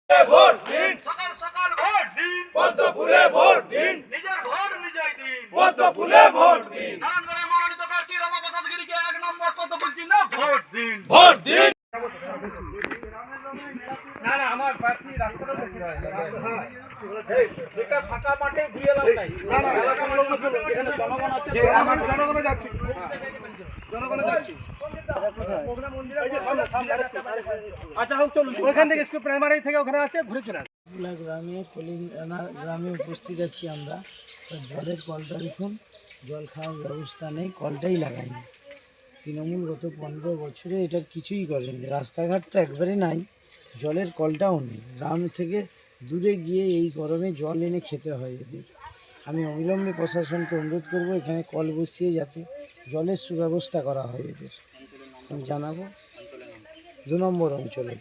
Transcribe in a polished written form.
Vote দিন, সকাল সকাল ভোট দিন, পদ্ম ফুলে ভোট দিন, নিজের ভোট নিজেই দিন। পদ্ম ফুলে ভোট দিন, নারায়ণগড়ের মনোনীত প্রার্থী রমাপ্রসাদ গিরিকে 1 নম্বর পদ বলছি না, ভোট দিন। ভোট দিন। না না, আমার প্রার্থী রাস্তাটা দেখতে হয়। যেটা ফাঁকা মাঠে বিএলআর নাই। না না, এখানে জনগণ আছে। আমার জনগণে যাচ্ছি, জনগণে যাচ্ছি। আচ্ছা হোক, চলুন। ওইখান থেকে স্কুল প্রাইমারি থেকে ওখানে আছে, ঘুরে চলে আসবে। গ্রামে উপস্থিত আছি আমরা। জলের কলটা দেখুন, জল খাওয়ার ব্যবস্থা নেই, কলটাই লাগাইনি। তৃণমূল গত 15 বছরে এটার কিছুই করেনি। রাস্তাঘাট তো একবারে নাই, জলের কলটাও নেই। গ্রাম থেকে দূরে গিয়ে এই গরমে জল এনে খেতে হয় এদের। আমি অবিলম্বে প্রশাসনকে অনুরোধ করব এখানে কল বসিয়ে যাতে জলের সুব্যবস্থা করা হয় এদের। আমি জানাবো 2 নম্বর অঞ্চলে।